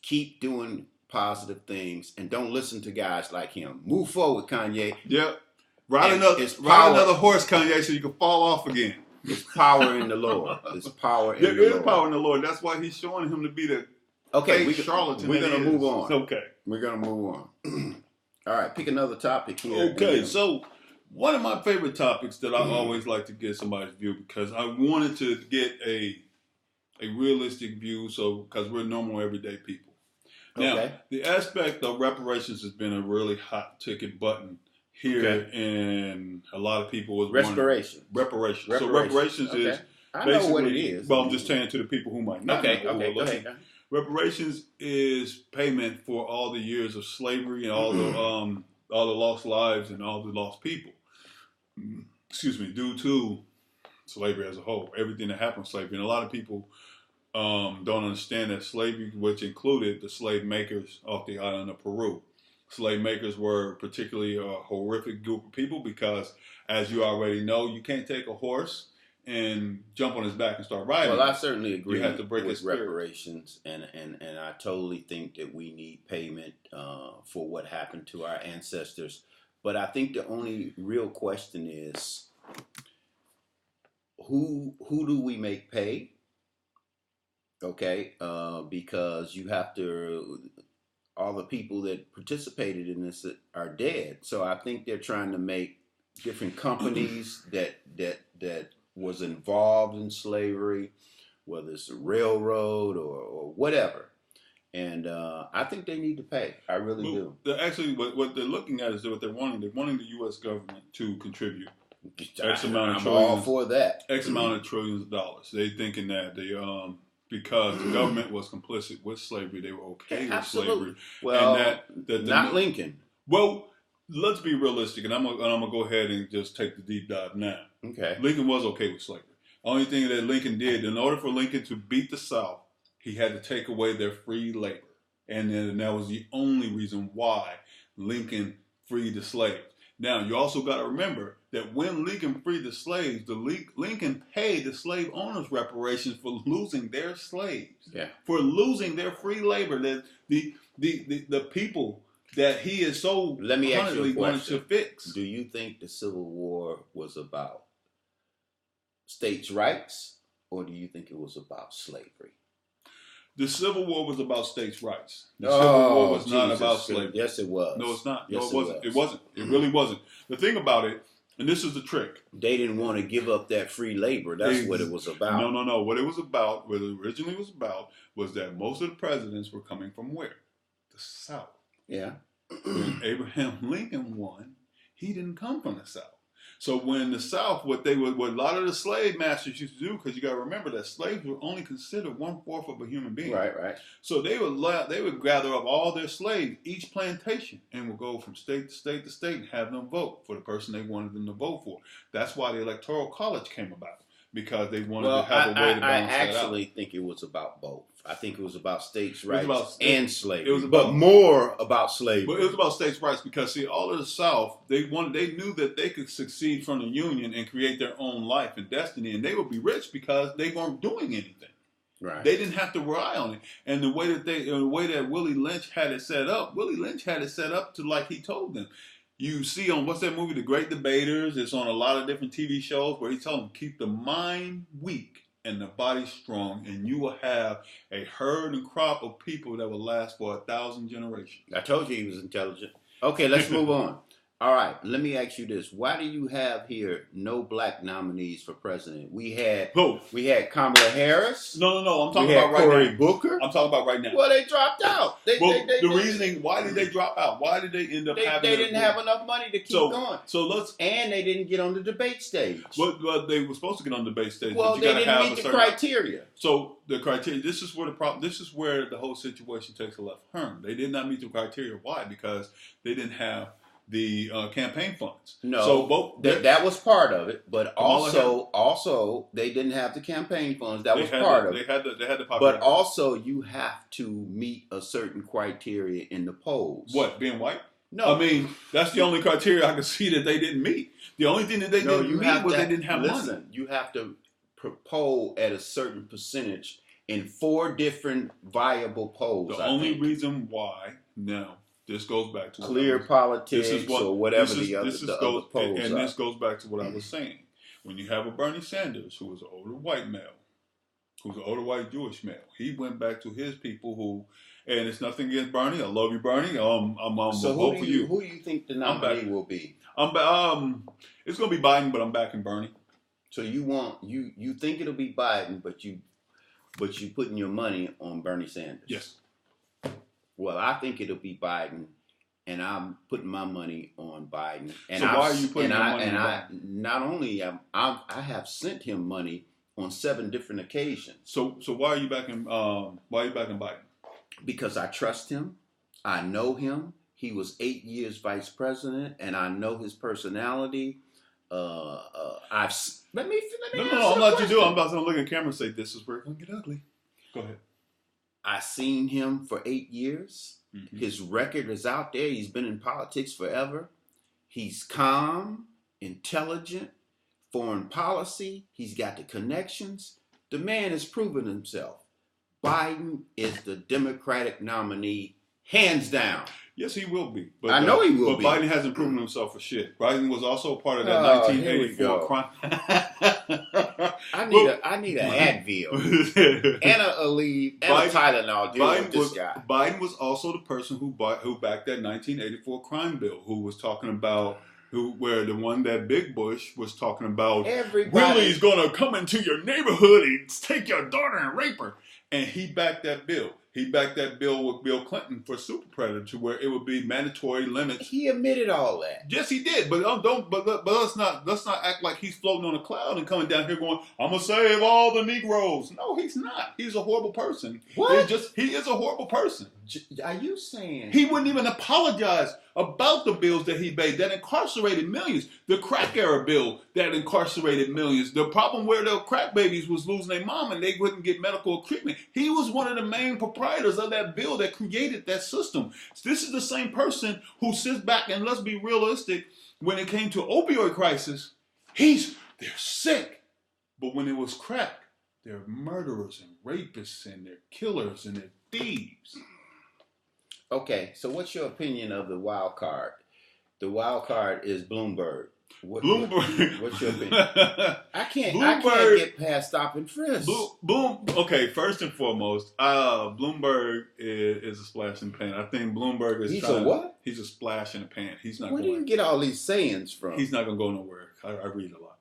Keep doing positive things and don't listen to guys like him. Move forward, Kanye. Yep. Ride another horse, Kanye, so you can fall off again. It's power in the Lord. It's power in the Lord. There is power in the Lord. That's why He's showing him to be the fake charlatan. We're going to move on. Okay. We're going to move on. All right, pick another topic here. Okay, so one of my favorite topics that I always like to get somebody's view because I wanted to get a realistic view, because we're normal everyday people. Now, the aspect of reparations has been a really hot ticket button here, and a lot of people was reparations. So reparations is I know what it is. Well, I'm just saying to the people who might not know. Okay, go ahead. Reparations is payment for all the years of slavery and all the lost lives and all the lost people. Excuse me, due to slavery as a whole, everything that happened with slavery. And a lot of people don't understand that slavery, which included the slave makers off the island of Peru. Slave makers were particularly a horrific group of people because, as you already know, you can't take a horse and jump on his back and start riding. Well, I certainly agree You have to break with his spirit. reparations, and I totally think that we need payment for what happened to our ancestors. But I think the only real question is, who do we make pay? Okay, because you have to. All the people that participated in this are dead, so I think they're trying to make different companies that was involved in slavery, whether it's a railroad or whatever. And I think they need to pay. I really do. Actually, what they're looking at is what they're wanting. They're wanting the U.S. government to contribute X amount of trillions. I'm all for that. X amount of trillions of dollars. They're thinking that they because the government was complicit with slavery, they were okay with slavery. Well, and that not Lincoln. Well, let's be realistic, and I'm gonna go ahead and just take the deep dive now. Okay. Lincoln was okay with slavery. Only thing that Lincoln did, in order for Lincoln to beat the South, he had to take away their free labor, and that was the only reason why Lincoln freed the slaves. Now, you also got to remember that when Lincoln freed the slaves, Lincoln paid the slave owners reparations for losing their slaves, for losing their free labor. That the people that he is so constantly wanted to fix. Do you think the Civil War was about states' rights, or do you think it was about slavery? The Civil War was about states' rights. The Civil War was not about slavery. Yes, it was. No, it's not. No, Yes, it wasn't. It wasn't. It really wasn't. The thing about it, and this is the trick. They didn't want to give up that free labor. That's what it was about. No. What it was about, what it originally was about, was that most of the presidents were coming from where? The South. Yeah. When Abraham Lincoln won, he didn't come from the South. So when the South, what a lot of the slave masters used to do, because you got to remember that slaves were only considered 1/4 of a human being. Right. So they would gather up all their slaves, each plantation, and would go from state to state to state and have them vote for the person they wanted them to vote for. That's why the Electoral College came about, because they wanted to have a way to balance that out. I actually think it was about both. I think it was about states' rights and slavery. It was about, but more about slavery. But it was about states' rights because, see, all of the South, they knew that they could succeed from the Union and create their own life and destiny, and they would be rich because they weren't doing anything. Right. They didn't have to rely on it. And the way that Willie Lynch had it set up to like he told them. You see on, what's that movie, The Great Debaters? It's on a lot of different TV shows where he told them, keep the mind weak and the body strong, and you will have a herd and crop of people that will last for 1,000 generations. I told you he was intelligent. Okay, let's move on. All right, let me ask you this. Why do you have here no black nominees for president? We had Kamala Harris. No. I'm talking about right now. Cory Booker. I'm talking about right now. Well, they dropped out. The reasoning, why did they drop out? Why did they end up having... They didn't have enough money to keep going. And they didn't get on the debate stage. Well, they were supposed to get on the debate stage. Well, but they didn't meet the criteria. So the criteria, this is where the whole situation takes a left turn. They did not meet the criteria. Why? Because they didn't have the campaign funds. No, so that was part of it, but also they didn't have the campaign funds. That was part of it. They had the popularity. But also you have to meet a certain criteria in the polls. What, being white? No, I mean that's the only criteria I can see that they didn't meet. The only thing that they didn't meet was they didn't have money. You have to poll at a certain percentage in 4 different viable polls. The only reason why now. This goes back to clear politics or whatever the other polls are. And this goes back to what I was saying. When you have a Bernie Sanders, who was an older white male, who's an older white Jewish male, he went back to his people who, and it's nothing against Bernie. I love you, Bernie. I'm so vote for you. Who do you think the nominee will be? It's going to be Biden, but I'm backing Bernie. So you think it'll be Biden, but you putting your money on Bernie Sanders? Yes. Well, I think it'll be Biden, and I'm putting my money on Biden. And so why are you putting your money on Biden? Not only I have sent him money on 7 different occasions. So why are you backing Biden? Because I trust him. I know him. He was 8 years vice president, and I know his personality. Let me. No. I'm not you do. I'm about to look at camera and say this is where it's gonna get ugly. Go ahead. I seen him for 8 years. Mm-hmm. His record is out there. He's been in politics forever. He's calm, intelligent, foreign policy. He's got the connections. The man has proven himself. Biden is the Democratic nominee, hands down. Yes, he will be. But, I know he will but be. But Biden hasn't proven himself for shit. Biden was also part of that 1984 crime. I need an Advil and a Aleve and a Tylenol dealing with this guy. Biden was also the person who backed that 1984 crime bill, who was talking about where the one that Big Bush was talking about. Willie's gonna come into your neighborhood and take your daughter and rape her, and he backed that bill. He backed that bill with Bill Clinton for super predator, to where it would be mandatory limits. He admitted all that. Yes, he did. But let's not act like he's floating on a cloud and coming down here going, "I'm gonna save all the Negroes." No, he's not. He's a horrible person. What? He is a horrible person. Are you saying he wouldn't even apologize about the bills that he made that incarcerated millions? The crack era bill that incarcerated millions. The problem where the crack babies was losing their mom and they wouldn't get medical treatment. He was one of the main proprietors of that bill that created that system. This is the same person who sits back, and let's be realistic, when it came to opioid crisis, they're sick. But when it was crack, they're murderers and rapists and they're killers and they're thieves. Okay, so what's your opinion of the wild card? The wild card is Bloomberg. Bloomberg. What's your opinion? I can't get past stop and frisk. Okay, first and foremost, Bloomberg is a splash in the pan. I think Bloomberg is. He's a what? He's a splash in the pan. He's not. Where do you get all these sayings from? He's not gonna go nowhere. I read a lot.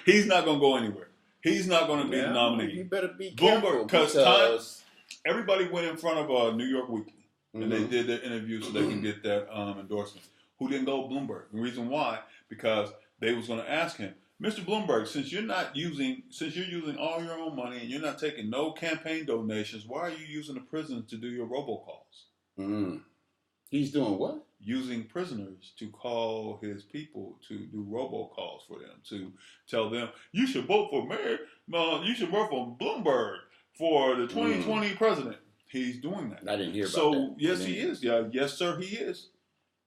He's not gonna go anywhere. He's not gonna be the nominee. You better be careful because everybody went in front of New York Weekly and they did their interview so they can get that endorsement. Who didn't go Bloomberg? The reason why, because they was going to ask him, Mr. Bloomberg, since you're using all your own money and you're not taking no campaign donations, why are you using the prisoners to do your robocalls? He's doing what? Using prisoners to call his people to do robocalls for them, to tell them, you should vote for Mayor, you should vote for Bloomberg for the 2020 president. He's doing that. I didn't hear about that. So, yes, he is. Yeah, yes, sir, he is.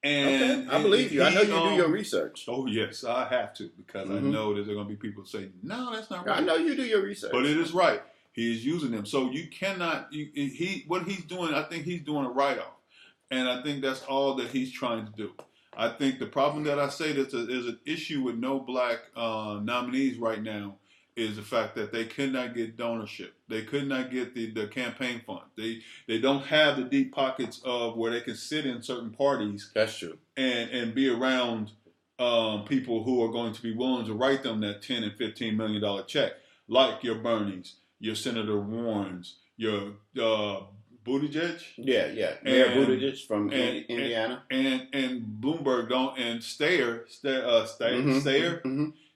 And okay. I believe you. I know you do your research. Oh, yes, I have to, because I know that there are going to be people who say, no, that's not right. I know you do your research. But it is right. He is using them. So you cannot, what he's doing, I think he's doing a write-off. And I think that's all that he's trying to do. I think the problem that I say that there's an issue with no black nominees right now is the fact that they could not get donorship. They could not get the campaign fund. They don't have the deep pockets of where they can sit in certain parties. That's true. And be around people who are going to be willing to write them that $10 and $15 million check, like your Bernies, your Senator Warrens, your Buttigieg. Yeah. Mayor Buttigieg from Indiana. And Bloomberg and Steyer.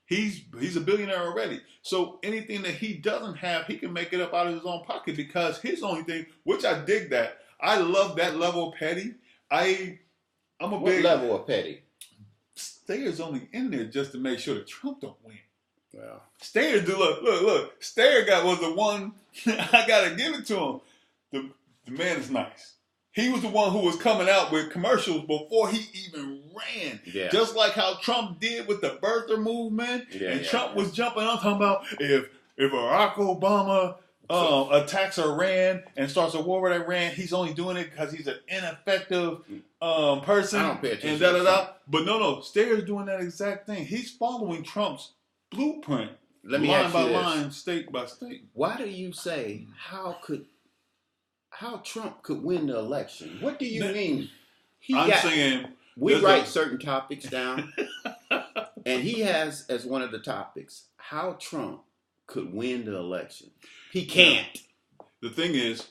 He's a billionaire already. So anything that he doesn't have, he can make it up out of his own pocket, because his only thing, which I dig that. I love that level of petty. What level of petty? Stayer's only in there just to make sure that Trump don't win. Well, Steyer, look. Steyer was the one. I gotta give it to him. The man is nice. He was the one who was coming out with commercials before he even ran. Yeah. Just like how Trump did with the birther movement. Trump was jumping on talking about if Barack Obama attacks Iran and starts a war with Iran, he's only doing it because he's an ineffective person. I don't pay attention. And But no, Stayer's doing that exact thing. He's following Trump's blueprint. Let me ask you this. Line by line, state by state. Why do you say how Trump could win the election? What do you mean? We write certain topics down, and he has as one of the topics how Trump could win the election. He can't. The thing is,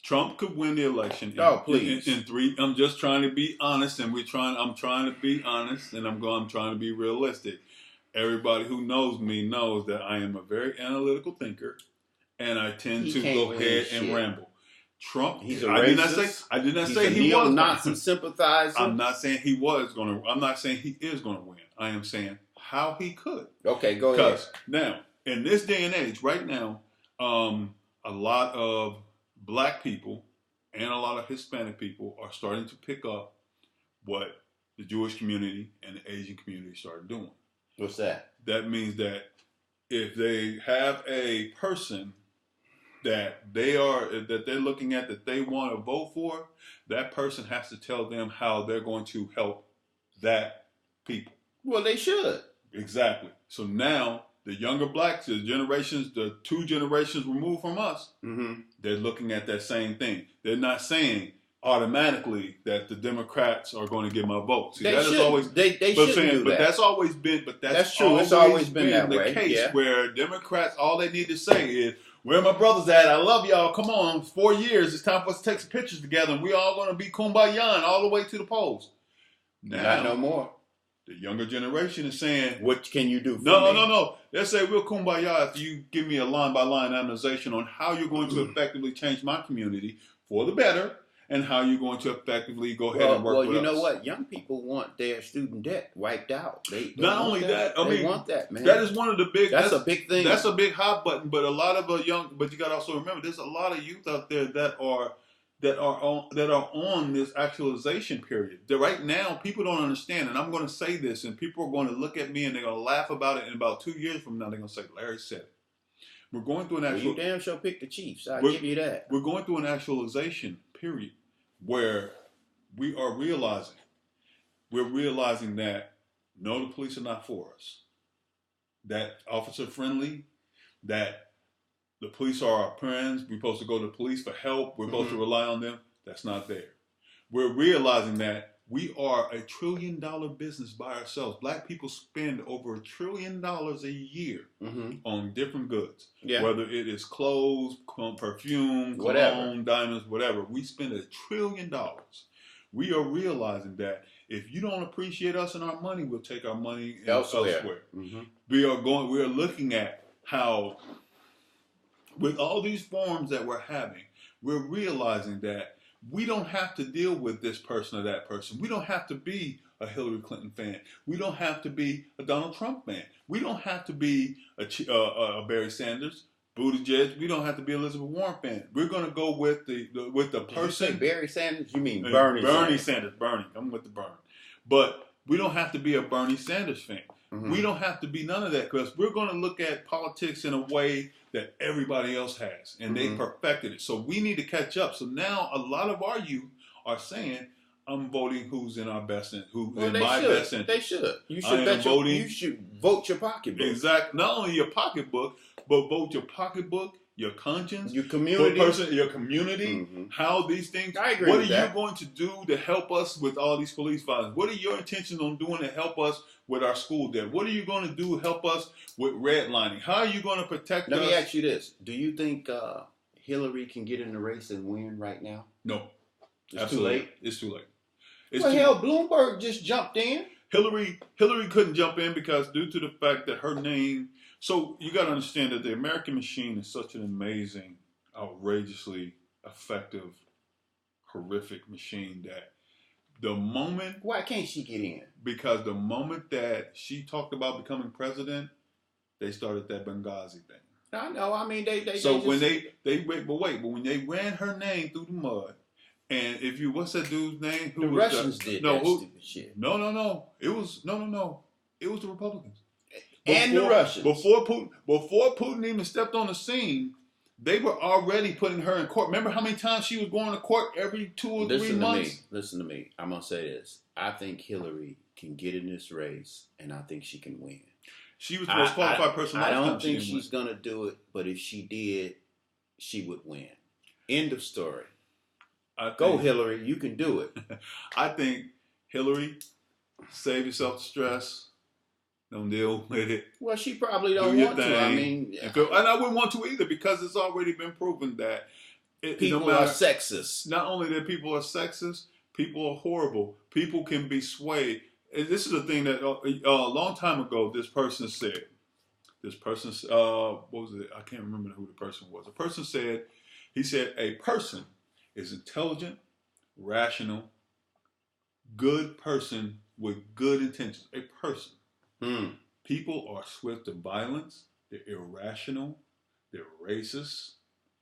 Trump could win the election. In 3. I'm just trying to be honest, and I'm trying to be honest, and I'm trying to be realistic. Everybody who knows me knows that I am a very analytical thinker, and I tend to go ahead and ramble. Trump, he's a racist. I did not he's say a he was neo-Nazi sympathizer. I'm not saying he was going to. I'm not saying he is going to win. I am saying how he could. Okay, go ahead. Because now, in this day and age, right now, a lot of black people and a lot of Hispanic people are starting to pick up what the Jewish community and the Asian community started doing. What's that? That means that if they have a person that they're looking at that they want to vote for, that person has to tell them how they're going to help that people. Well, they should. Exactly. So now the younger blacks, the 2 generations removed from us, they're looking at that same thing. They're not saying automatically that the Democrats are going to get my vote. See, they that should. is always they should do that. But that's always been. But that's true. It's always been that the way. case where Democrats, all they need to say is, "Where my brothers at? I love y'all. Come on, 4 years. It's time for us to take some pictures together, and we all going to be kumbaya all the way to the polls." Now, not no more. The younger generation is saying, "What can you do for me?" No. They say we'll kumbaya if you give me a line-by-line analysis on how you're going to effectively change my community for the better, and how you're going to effectively go ahead and work with us. Well, you know what? Young people want their student debt wiped out. They not only that, they want that, man. That is one of the big. That's a big thing. That's a big hot button. But a lot of but you got to also remember, there's a lot of youth out there that are on this actualization period. That right now, people don't understand, and I'm going to say this, and people are going to look at me and they're going to laugh about it. And about 2 years from now, they're going to say, "Larry said it." We're going through an actual. You damn sure pick the Chiefs. I'll give you that. We're going through an actualization period where we are realizing that no, the police are not for us. That officer friendly, that the police are our friends. We're supposed to go to the police for help. We're supposed to rely on them. That's not there. We're realizing that we are $1 trillion business by ourselves. Black people spend over $1 trillion a year on different goods. Yeah. Whether it is clothes, perfume, cologne, diamonds, whatever. We spend $1 trillion. We are realizing that if you don't appreciate us and our money, we'll take our money elsewhere. We are looking at how, with all these forms that we're having, we're realizing that we don't have to deal with this person or that person. We don't have to be a Hillary Clinton fan. We don't have to be a Donald Trump fan. We don't have to be a Barry Sanders, Buttigieg. We don't have to be Elizabeth Warren fan. We're going to go with the person. You say Barry Sanders? You mean Bernie Sanders? Bernie. I'm with the Bernie. But we don't have to be a Bernie Sanders fan. We don't have to be none of that, because we're going to look at politics in a way that everybody else has, and they perfected it. So we need to catch up. So now a lot of our youth are saying, "I'm voting who's in our best interest, best interest." They should. You should vote your pocketbook. Exactly. Not only your pocketbook, but vote your pocketbook, your conscience, your community, your community. How these things. I agree. What are you going to do to help us with all these police violence? What are your intentions on doing to help us with our school debt? What are you going to do to help us with redlining? How are you going to protect us? Let me ask you this. Do you think Hillary can get in the race and win right now? No. It's too late? It's too late. Bloomberg just jumped in. Hillary couldn't jump in because due to the fact that her name... So you got to understand that the American machine is such an amazing, outrageously effective, horrific machine that the moment... Why can't she get in? Because the moment that she talked about becoming president, they started that Benghazi thing. I know. I mean, they when when they ran her name through the mud, and what's that dude's name? The Russians did that stupid shit. No. It was the Republicans. And the Russians. Before Putin even stepped on the scene, they were already putting her in court. Remember how many times she was going to court every 2 or 3 months? Listen to me. I'm going to say this. I think Hillary can get in this race, and I think she can win. She was the most qualified person. I don't think she's going to do it, but if she did, she would win. End of story. Go, Hillary. You can do it. I think, Hillary, save yourself the stress. Don't deal with it. Well, she probably don't want to. I mean, and I wouldn't want to either, because it's already been proven that people are sexist. Not only that people are sexist, people are horrible. People can be swayed. this is a thing that a long time ago, this person said. What was it? I can't remember who the person was. The person said, he said, a person is intelligent, rational, good person with good intentions. A person. People are swift to violence. They're irrational. They're racist.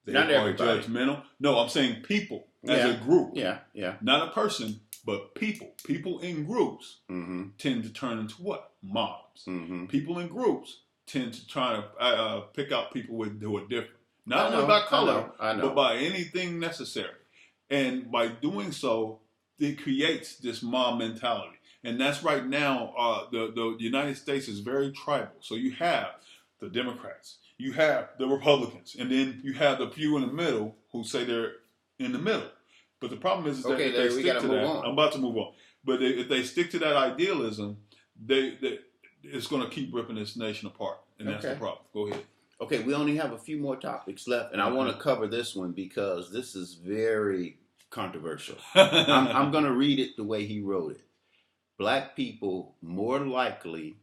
They Not are everybody. judgmental. No, I'm saying people as a group. Yeah. Not a person, but people. People in groups tend to turn into what? Mobs. People in groups tend to try to pick out people who are different. Not only by color, but by anything necessary. And by doing so, it creates this mob mentality. And that's right now, the United States is very tribal. So you have the Democrats, you have the Republicans, and then you have the few in the middle who say they're in the middle. But the problem is that if they stick to that, I'm about to move on. But if they stick to that idealism, it's going to keep ripping this nation apart. And that's the problem. Go ahead. Okay, we only have a few more topics left, and I want to cover this one because this is very controversial. I'm going to read it the way he wrote it. Black people more likely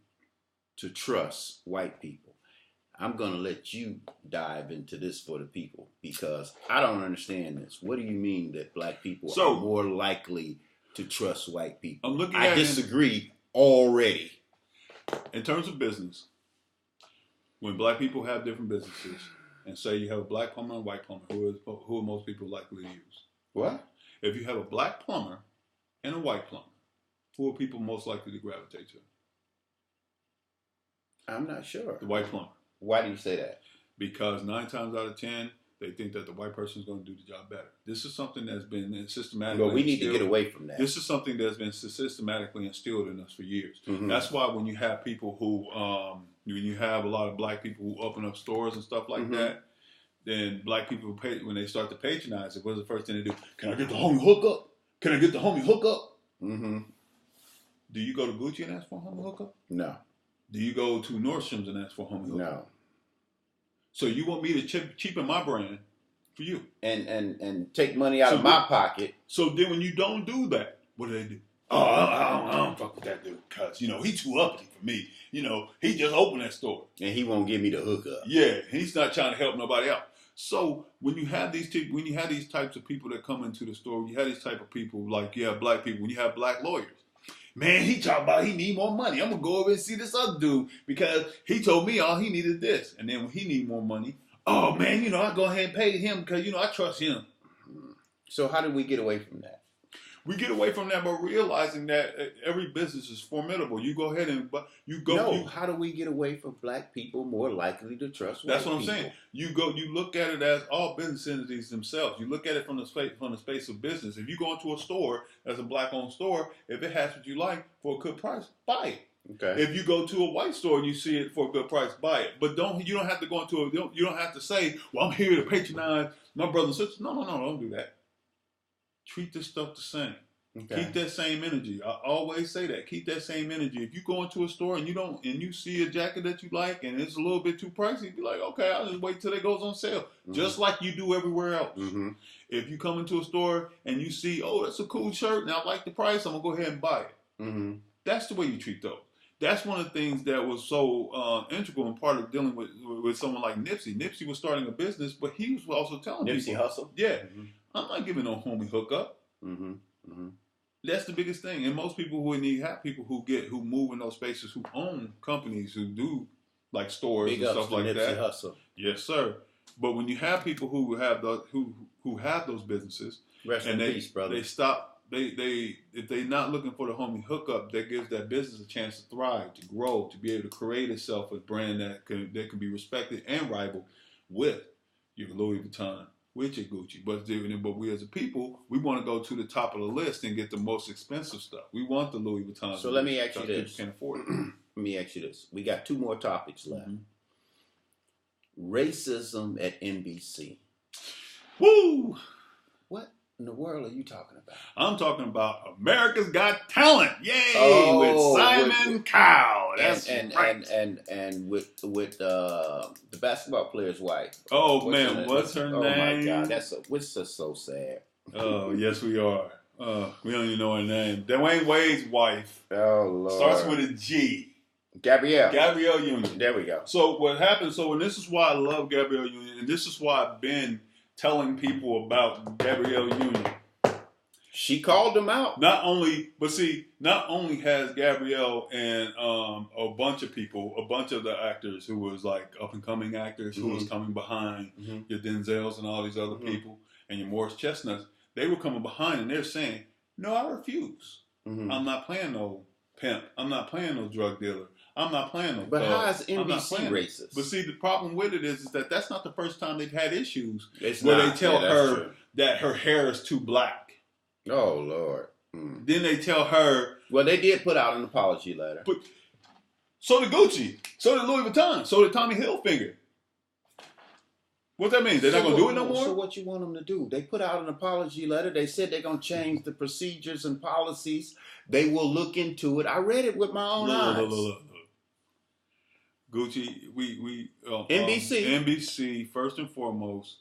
to trust white people. I'm going to let you dive into this for the people because I don't understand this. What do you mean that black people are more likely to trust white people? I disagree already. In terms of business, when black people have different businesses, and say you have a black plumber and a white plumber, who are most people likely to use? What? If you have a black plumber and a white plumber, who are people most likely to gravitate to? I'm not sure. The white plumber. Why do you say that? Because 9 times out of 10, they think that the white person is going to do the job better. This is something that's been systematically Well, we need to get away from that. This is something that's been systematically instilled in us for years. That's why when you have people who, when you have a lot of black people who open up stores and stuff like that, then black people, when they start to patronize it, what's the first thing they do? Can I get the homie hookup? Can I get the homie hookup? Do you go to Gucci and ask for a homie hookup? No. Do you go to Nordstrom's and ask for a homie hookup? No. So you want me to cheapen my brand for you? And take money out of my pocket. So then when you don't do that, what do they do? Oh, I don't fuck with that dude because, he too uppity for me. He just opened that store. And he won't give me the hookup. Yeah, he's not trying to help nobody out. So when you have these types of people that come into the store, you have these type of people, like you have black people, when you have black lawyers. Man, he talking about he need more money. I'm going to go over and see this other dude because he told me all he needed this. And then when he need more money, oh man, I go ahead and pay him because, I trust him. So how do we get away from that? We get away from that by realizing that every business is formidable. You go ahead and how do we get away from black people more likely to trust white That's what I'm people? saying. You look at it as all business entities themselves. You look at it from the space of business. If you go into a store that's a black-owned store, if it has what you like for a good price, buy it. Okay. If you go to a white store and you see it for a good price, buy it. But you don't have to go into you don't have to say, well, I'm here to patronize my brothers and sisters. No, don't do that. Treat this stuff the same. Okay. Keep that same energy. I always say that. Keep that same energy. If you go into a store and you see a jacket that you like and it's a little bit too pricey, be like, okay, I'll just wait till it goes on sale. Just like you do everywhere else. If you come into a store and you see, oh, that's a cool shirt and I like the price, I'm gonna go ahead and buy it. That's the way you treat those. That's one of the things that was so integral and part of dealing with someone like Nipsey. Nipsey was starting a business, but he was also telling Nipsey people, Hussle. Yeah, I'm not giving no homie hookup. That's the biggest thing. And most people have people who move in those spaces, who own companies, who do like stores and stuff like that. Hustle. Yes, sir. But when you have people who have those businesses, rest in peace, brother. They stop. If they're not looking for the homie hookup, that gives that business a chance to thrive, to grow, to be able to create itself a brand that can be respected and rival with your Louis Vuitton, with your Gucci. But we as a people, we want to go to the top of the list and get the most expensive stuff. We want the Louis Vuitton. So let me ask you this. People can't afford it. Let me ask you this. We got 2 more topics left. Racism at NBC. Woo! What in the world are you talking about? I'm talking about America's Got Talent. Yay! With Simon Cowell. That's right. And with the basketball player's wife. Oh man, what's her name? Oh my God, we're just so sad. Oh yes, we are. We don't even know her name. Dwayne Wade's wife. Oh, Lord. Starts with a G. Gabrielle. Gabrielle Union. There we go. So what happened, and this is why I love Gabrielle Union, and this is why I've been telling people about Gabrielle Union. She called them out. Not only has Gabrielle and a bunch of people, a bunch of the actors who was like up and coming actors who was coming behind your Denzels and all these other people and your Morris Chestnuts, they were coming behind and they're saying, no, I refuse. I'm not playing no pimp. I'm not playing no drug dealer. I'm not playing no. But how is NBC racist? But see, the problem with it is that that's not the first time they've had issues they tell her that her hair is too black. Oh, Lord. Then they tell her. Well, they did put out an apology letter. But so did Gucci. So did Louis Vuitton. So did Tommy Hilfiger. What that mean? They're not going to do it no more? So what you want them to do? They put out an apology letter. They said they're going to change the procedures and policies. They will look into it. I read it with my own eyes. Look. Gucci, NBC, first and foremost,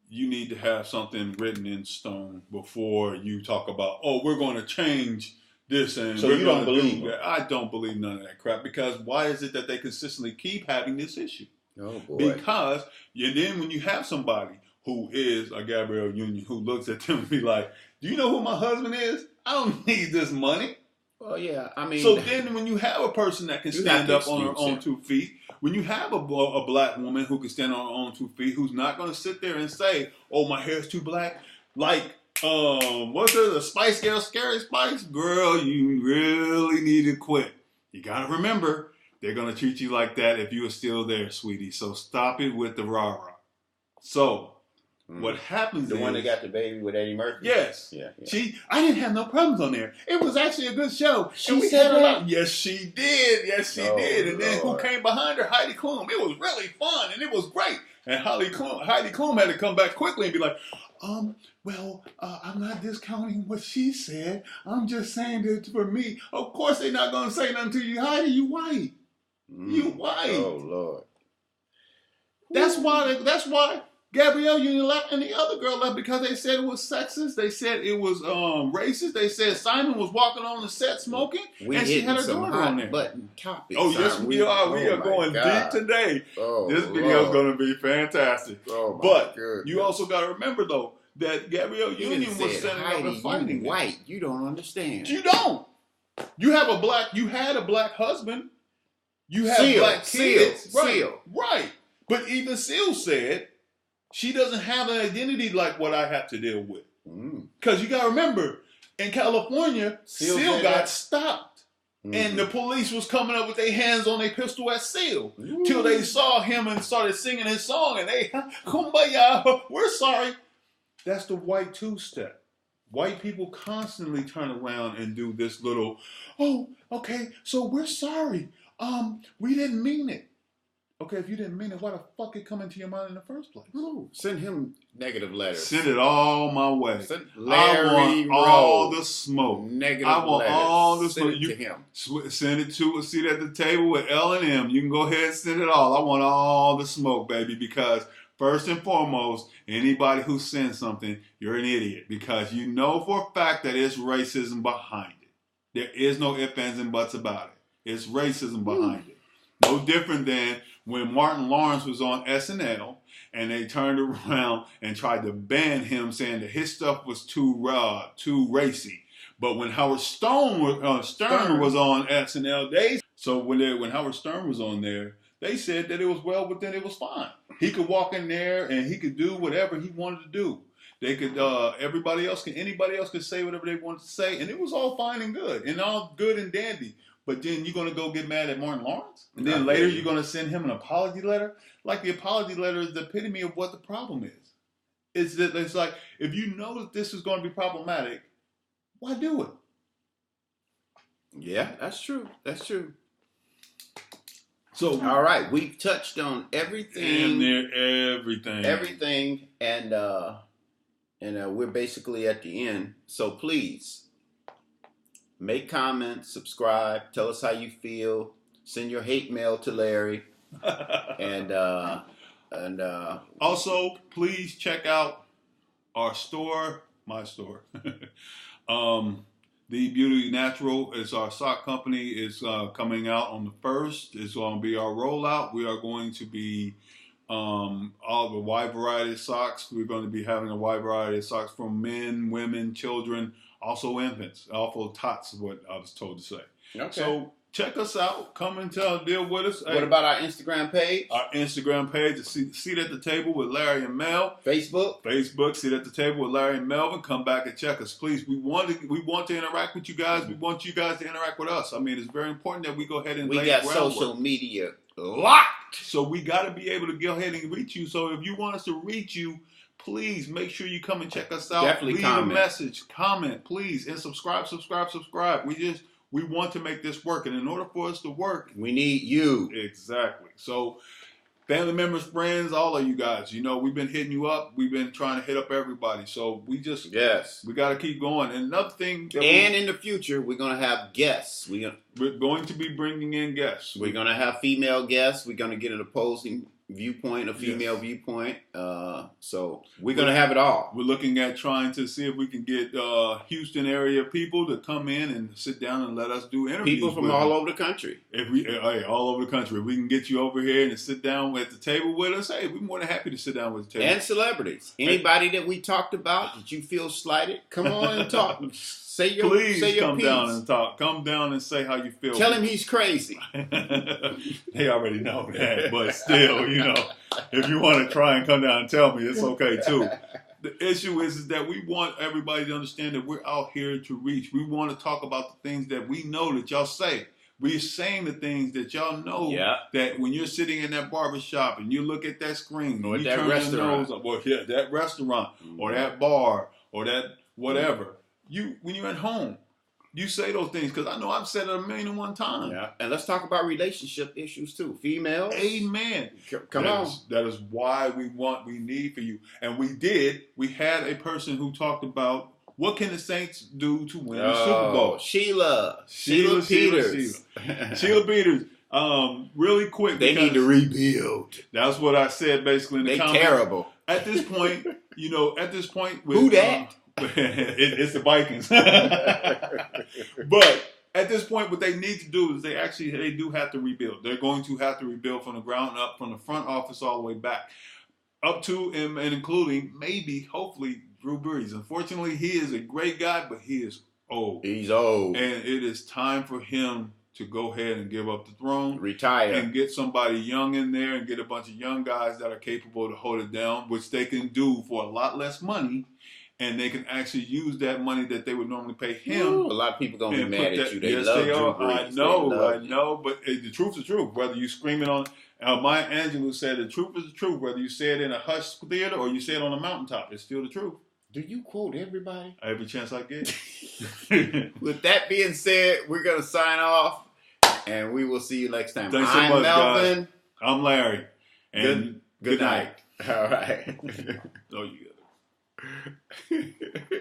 you need to have something written in stone before you talk about, we're going to change this and so we're you going don't to believe do that. I don't believe none of that crap, because why is it that they consistently keep having this issue? Oh, boy. Because then when you have somebody who is a Gabrielle Union who looks at them and be like, do you know who my husband is? I don't need this money. Well, yeah, I mean. So then when you have a person that can stand up on her own 2 feet, when you have a black woman who can stand on her own 2 feet, who's not going to sit there and say, oh, my hair's too black, like, what's it, the Spice Girl, Scary Spice? Girl, you really need to quit. You got to remember, they're going to treat you like that if you are still there, sweetie. So stop it with the rah-rah. So what happens the one that got the baby with Eddie Murphy? Yes. Yeah. I didn't have no problems on there. It was actually a good show. She said that? Yes, she did. Yes, she did. And then who came behind her? Heidi Klum. It was really fun and it was great. And Heidi Klum had to come back quickly and be like, I'm not discounting what she said. I'm just saying that for me. Of course they're not going to say nothing to you. Heidi, you white. You white. Oh, Lord. That's why Gabrielle Union left and the other girl left, because they said it was sexist. They said it was racist. They said Simon was walking on the set smoking, and she had her daughter on there. Button topics. Oh, yes, we are. We are going deep today. Oh, this video is going to be fantastic. Oh, but you also got to remember, though, that Gabrielle Union was standing up and fighting. You white. You don't understand. You don't. You had a black husband. You have black kids. Right. But even Seal said she doesn't have an identity like what I have to deal with. Because you got to remember, in California, Seal got stopped. And the police was coming up with their hands on their pistol at Seal. Till they saw him and started singing his song. And they, kumbaya, we're sorry. That's the white two-step. White people constantly turn around and do this little, okay, so we're sorry. We didn't mean it. Okay, if you didn't mean it, why the fuck it come into your mind in the first place? Ooh, send him negative letters. Send it all my way. Send I want all the smoke. Negative I want letters. all the send smoke. It to him. Send it to a seat at the table with L&M. You can go ahead and send it all. I want all the smoke, baby, because first and foremost, anybody who sends something, you're an idiot, because you know for a fact that it's racism behind it. There is no ifs, ands, and buts about it. It's racism behind it. No different than when Martin Lawrence was on SNL and they turned around and tried to ban him, saying that his stuff was too raw, too racy. But when Howard Stern was on SNL, when Howard Stern was on there, they said that it was within, it was fine. He could walk in there and he could do whatever he wanted to do. They could, anybody else could say whatever they wanted to say, and it was all fine and good, and all good and dandy. But then you're going to go get mad at Martin Lawrence? And then later you're going to send him an apology letter? Like the apology letter is the epitome of what the problem is. It's like, if you know that this is going to be problematic, why do it? Yeah, that's true. That's true. So, all right, we've touched on everything. Everything. And we're basically at the end. So please, make comments, subscribe, tell us how you feel, send your hate mail to Larry, and also please check out our store, my store, The Beauty Natural is our sock company. It's coming out on the 1st. It's going to be our rollout. We are going to be all the wide variety of socks. We're going to be having a wide variety of socks from men, women, children, also infants, also tots, is what I was told to say. Okay. So check us out. Come and deal with us. What about our Instagram page? Our Instagram page is Seat at the Table with Larry and Mel. Facebook, Seat at the Table with Larry and Melvin. Come back and check us, please. We want to interact with you guys. We want you guys to interact with us. I mean, it's very important that we go ahead and lay got groundwork. social media locked. So we got to be able to go ahead and reach you. So if you want us to reach you, please make sure you come and check us out. Definitely Leave comment. a message, comment, please, and subscribe. We want to make this work, and in order for us to work, we need you. Exactly. So, family members, friends, all of you guys, you know, we've been hitting you up. We've been trying to hit up everybody. So we got to keep going. And another thing, in the future, we're gonna have guests. We're going to be bringing in guests. We're gonna have female guests. We're gonna get an opposing viewpoint, a female viewpoint. So we're gonna have it all. We're looking at trying to see if we can get Houston area people to come in and sit down and let us do interviews. People from all over the country. All over the country. If we can get you over here and sit down at the table with us, hey, we're more than happy to sit down with the table. And celebrities. Anybody that we talked about that you feel slighted, come on and talk. Please come piece. down and talk. Come down and say how you feel. Tell him he's crazy. They already know that, but still, you know, if you want to try and come down and tell me, it's okay too. The issue is that we want everybody to understand that we're out here to reach. We want to talk about the things that we know that y'all say. We're saying the things that y'all know that when you're sitting in that barbershop and you look at that screen or you that turn restaurant, your nose up, or that restaurant or that bar or that whatever. When you're at home, you say those things, because I know I've said it 1,000,001 times. Yeah, and let's talk about relationship issues too. Females. Amen. Come on. That is why we need for you. And we had a person who talked about what can the Saints do to win the Super Bowl. Sheila Peters. Sheila Peters. Really quick. They need to rebuild. That's what I said basically in the comments. They're terrible. At this point, with, who that? It's the Vikings. But at this point, what they need to do is they do have to rebuild. They're going to have to rebuild from the ground up, from the front office all the way back, up to and including hopefully Drew Brees. Unfortunately, he is a great guy, but he is old. He's old, and it is time for him to go ahead and give up the throne, retire, and get somebody young in there, and get a bunch of young guys that are capable to hold it down, which they can do for a lot less money. And they can actually use that money that they would normally pay him. Ooh, a lot of people gonna be mad at you. They love they are. Drew Brees. I know, but the truth is the truth. Whether you screaming on, Maya Angelou said, the truth is the truth. Whether you say it in a hush theater or you say it on a mountaintop, it's still the truth. Do you quote everybody? Every chance I get. With that being said, we're gonna sign off, and we will see you next time. Thanks so much, Melvin. Guys. I'm Larry. And good night. All right. Oh, you got it.